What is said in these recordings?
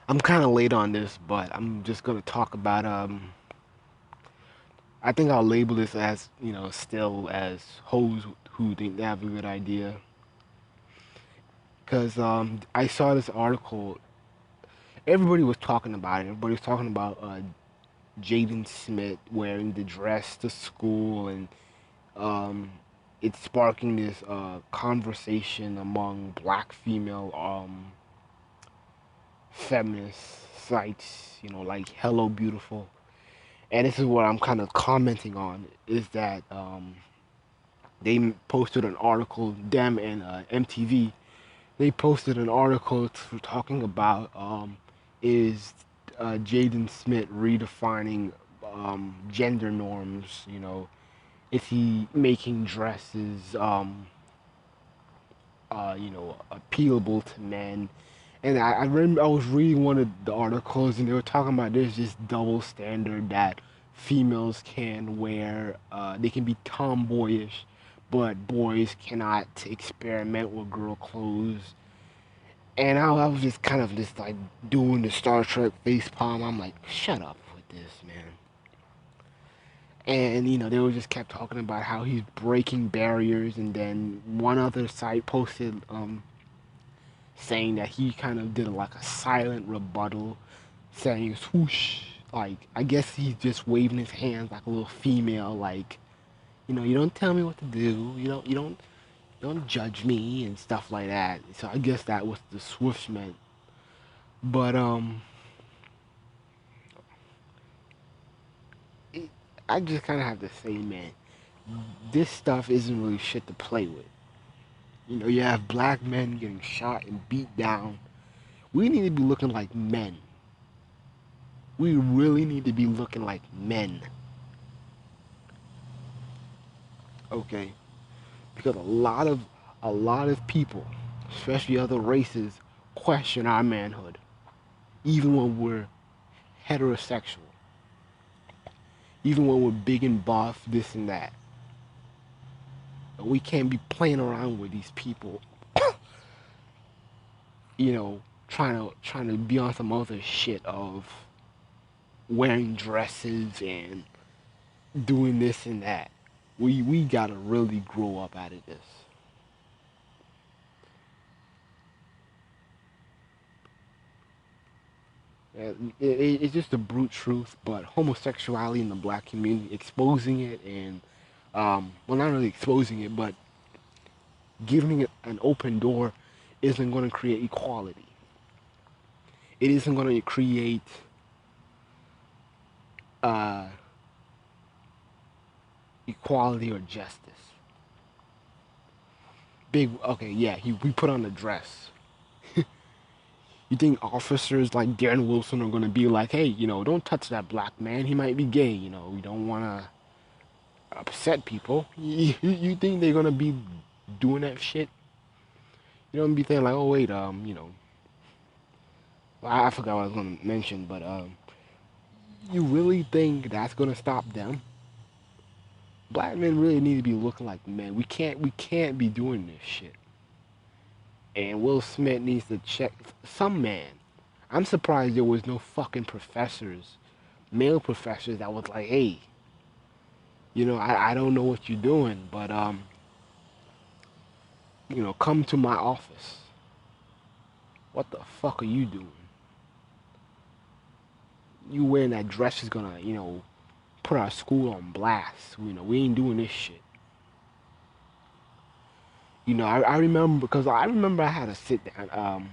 I'm kind of late on this, but I'm just gonna talk about I think I'll label this as still as hoes who think they have a good idea. Cause I saw this article. Everybody was talking about it. Everybody was talking about Jaden Smith wearing the dress to school, and um, it's sparking this conversation among black female feminist sites. Like Hello Beautiful. And this is what I'm kind of commenting on is that they posted an article, them and MTV. They posted an article talking about is Jaden Smith redefining gender norms. Is he making dresses appealable to men? And I remember I was reading one of the articles, and they were talking about there's this double standard that females can wear. They can be tomboyish, but boys cannot experiment with girl clothes. And I was just kind of just like doing the Star Trek face palm. I'm like, shut up with this, man. And they were just kept talking about how he's breaking barriers, and then one other site posted saying that he kind of did like a silent rebuttal, saying swoosh. Like I guess he's just waving his hands like a little female, like you don't tell me what to do. You don't judge me and stuff like that. So I guess that was the swoosh meant. But it, I just kind of have to say, man, this stuff isn't really shit to play with. You have black men getting shot and beat down. We need to be looking like men. We really need to be looking like men. Okay? Because a lot of people, especially other races, question our manhood, even when we're heterosexual, even when we're big and buff, this and that. We can't be playing around with these people, you know, trying to be on some other shit of wearing dresses and doing this and that. We gotta really grow up out of this. It's just the brute truth, but homosexuality in the black community, exposing it and, well, not really exposing it, but giving it an open door isn't going to create equality. It isn't going to create uh, equality or justice. Okay, yeah, we put on a dress. You think officers like Darren Wilson are going to be like, hey, don't touch that black man. He might be gay. We don't want to upset people. You think they're going to be doing that shit? You don't be thinking like, oh, wait, I forgot what I was going to mention, but you really think that's going to stop them? Black men really need to be looking like men. We can't be doing this shit. And Will Smith needs to check some man. I'm surprised there was no fucking professors, male professors that was like, hey, I don't know what you're doing, but come to my office. What the fuck are you doing? You wearing that dress is gonna, put our school on blast. We ain't doing this shit. I remember because I remember I had to sit down.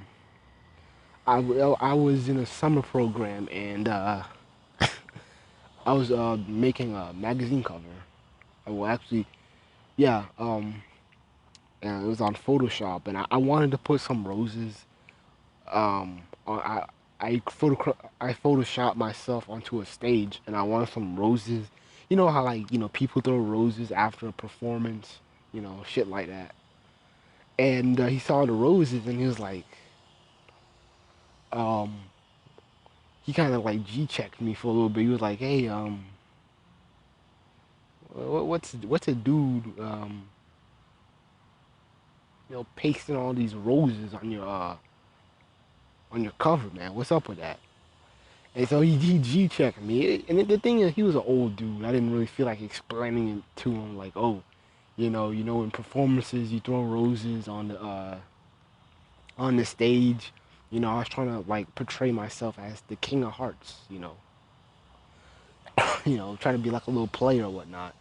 I was in a summer program, and I was making a magazine cover. Well, actually, yeah. And it was on Photoshop, and I wanted to put some roses. I photoshopped myself onto a stage, and I wanted some roses. You know how like people throw roses after a performance, shit like that. And he saw the roses, and he was like, um, he kind of like G checked me for a little bit. He was like, hey, what's a dude pasting all these roses on your on your cover, man. What's up with that? And so he G checked me. And the thing is, he was an old dude. I didn't really feel like explaining it to him, like, oh, in performances you throw roses on the stage. I was trying to like portray myself as the King of Hearts. Trying to be like a little player or whatnot.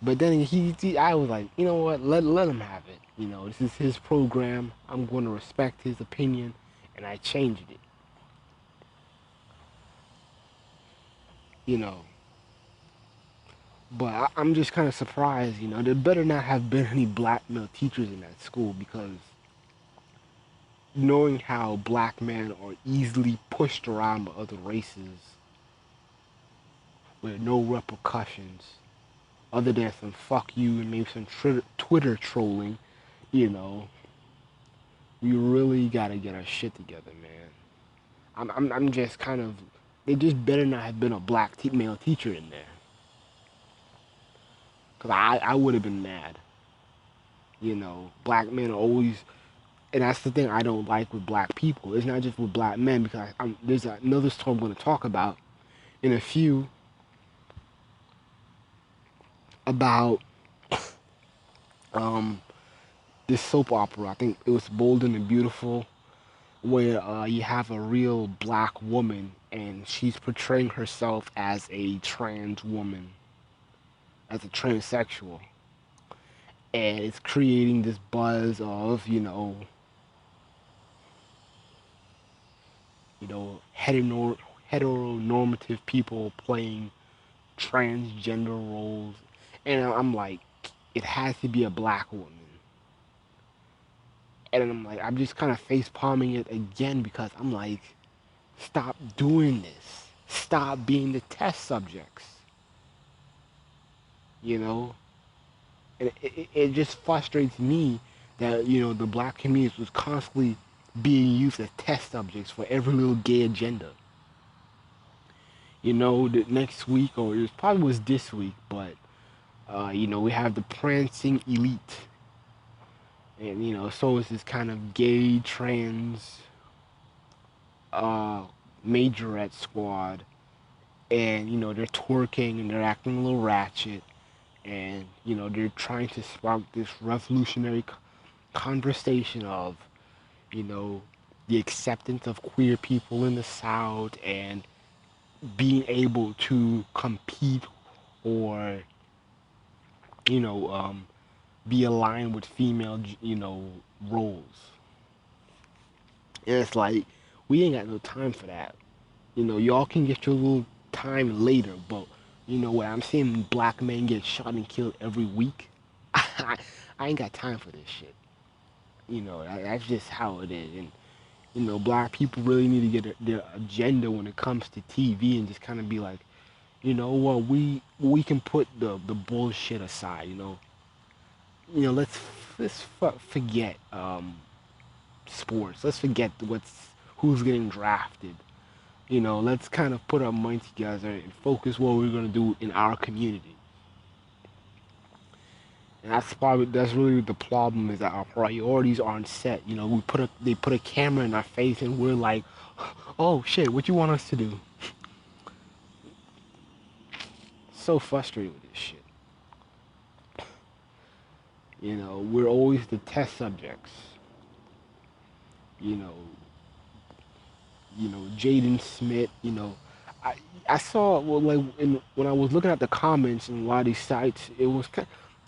But then I was like, you know what? Let him have it. This is his program. I'm going to respect his opinion, and I changed it. You know. But I'm just kind of surprised. There better not have been any black male teachers in that school, because knowing how black men are easily pushed around by other races with no repercussions, other than some fuck you and maybe some Twitter trolling, you know, we really gotta get our shit together, man. I'm just kind of. They just better not have been a black male teacher in there, cause I would have been mad. Black men are always, and that's the thing I don't like with black people. It's not just with black men, because there's another story I'm going to talk about in a few about um this soap opera. I think it was Bold and the Beautiful, where you have a real black woman and she's portraying herself as a trans woman, as a transsexual, and it's creating this buzz of heteronormative people playing transgender roles, and I'm like, it has to be a black woman. And I'm like, I'm just kind of face palming it again, because I'm like, stop doing this. Stop being the test subjects. You know? And it just frustrates me that, the black community was constantly being used as test subjects for every little gay agenda. The next week, or it probably was this week, but, we have the prancing elite. And, so is this kind of gay, trans, majorette squad. And, they're twerking and they're acting a little ratchet. And, they're trying to spark this revolutionary conversation of, the acceptance of queer people in the South, and being able to compete, or, you know, um, be aligned with female, roles. And it's like, we ain't got no time for that. Y'all can get your little time later, but what I'm seeing black men get shot and killed every week. I ain't got time for this shit. That's just how it is. And black people really need to get their agenda when it comes to TV, and just kind of be like, what, we can put the bullshit aside. Let's forget sports. Let's forget who's getting drafted. Let's kind of put our mind together and focus what we're gonna do in our community. And that's really the problem, is that our priorities aren't set. They put a camera in our face and we're like, oh shit, what you want us to do? So frustrated with this shit. We're always the test subjects. You know, Jaden Smith. I I saw, well, like, when I was looking at the comments in a lot of these sites, it was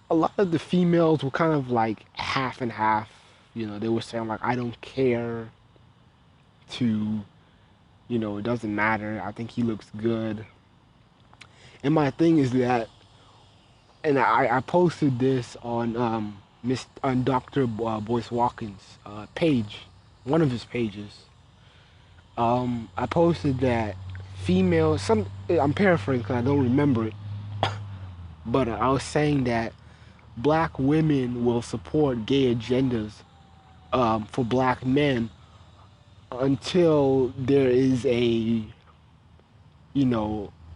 a lot of the females were kind of like half and half. They were saying like, I don't care, to, it doesn't matter. I think he looks good. And my thing is that, and I posted this on Dr. Boyce Watkins' page, one of his pages. I posted that I'm paraphrasing because I don't remember it, but I was saying that black women will support gay agendas for black men until there is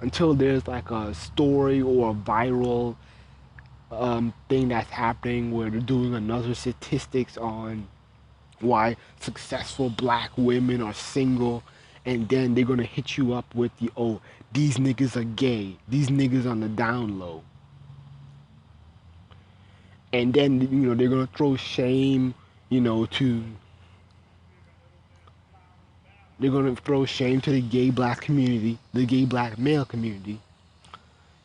until there's like a story or a viral thing that's happening, where they're doing another statistics on why successful black women are single, and then they're gonna hit you up with the, oh, these niggas are gay, these niggas on the down low. And then, they're gonna throw shame, to they're gonna throw shame to the gay black community, the gay black male community,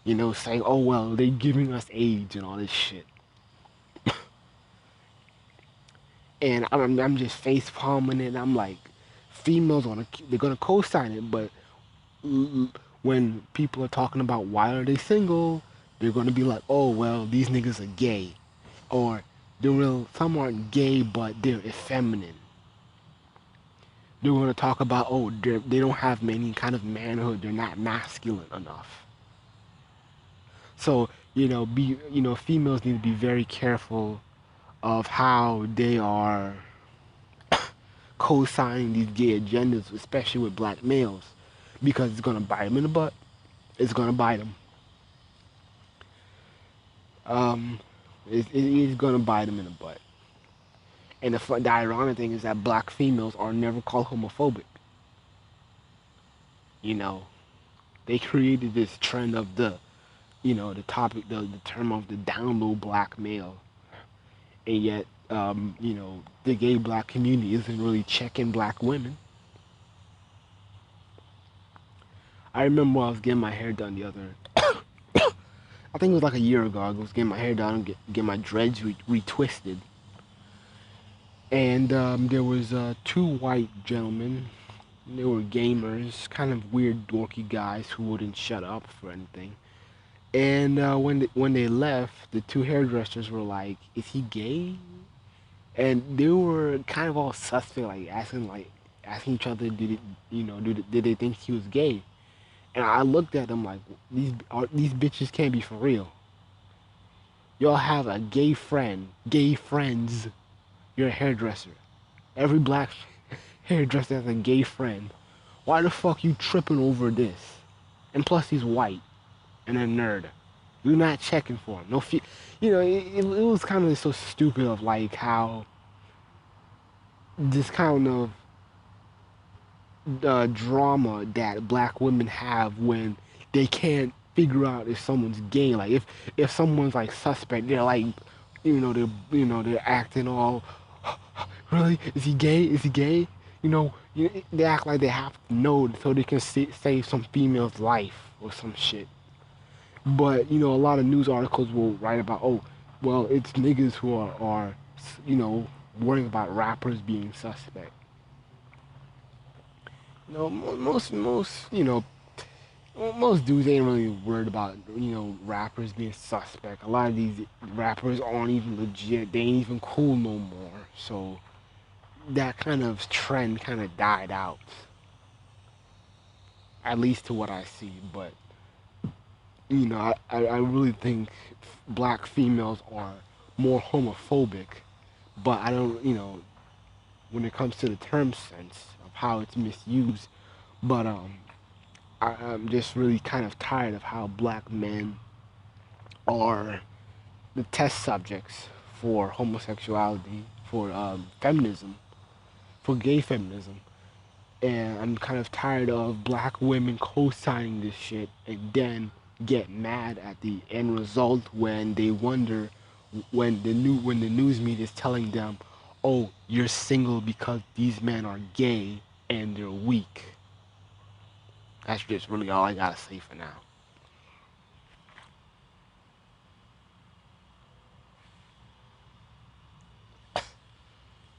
saying, oh well, they're giving us AIDS and all this shit. And I'm just face palming it. I'm like, females they're gonna co-sign it, but when people are talking about why are they single, they're gonna be like, oh well, these niggas are gay, or some aren't gay but they're effeminate. They're gonna talk about, oh, they don't have any kind of manhood, they're not masculine enough. So females need to be very careful of how they are co-signing these gay agendas, especially with black males, because it's gonna bite them in the butt. It's gonna bite them. Um, it's gonna bite them in the butt. And the ironic thing is that black females are never called homophobic. You know, they created this trend of the term of the down low black male, and yet, the gay black community isn't really checking black women. I remember when I was getting my hair done the other, I think it was like a year ago. I was getting my hair done and get my dreads retwisted, and there was two white gentlemen. They were gamers, kind of weird, dorky guys who wouldn't shut up for anything. And when they left, the two hairdressers were like, "Is he gay?" And they were kind of all suspect, asking each other, did they think he was gay? And I looked at them like, these bitches can't be for real. Y'all have a gay friends. You're a hairdresser. Every black hairdresser has a gay friend. Why the fuck you tripping over this? And plus he's white and a nerd. You're not checking for him. It was kind of so stupid of like how this kind of drama that black women have when they can't figure out if someone's gay. Like if someone's like suspect, they're like, they're acting all, really? Is he gay? Is he gay? They act like they have to know so they can save some female's life or some shit. But a lot of news articles will write about, oh, well, it's niggas who are worrying about rappers being suspect. Most dudes ain't really worried about rappers being suspect. A lot of these rappers aren't even legit. They ain't even cool no more. So that kind of trend kind of died out, at least to what I see. But I really think black females are more homophobic. But I don't, when it comes to the term sense of how it's misused. But I'm just really kind of tired of how black men are the test subjects for homosexuality, for feminism, for gay feminism. And I'm kind of tired of black women co-signing this shit and then get mad at the end result when they wonder when the news media is telling them, "Oh, you're single because these men are gay and they're weak." That's just really all I gotta say for now.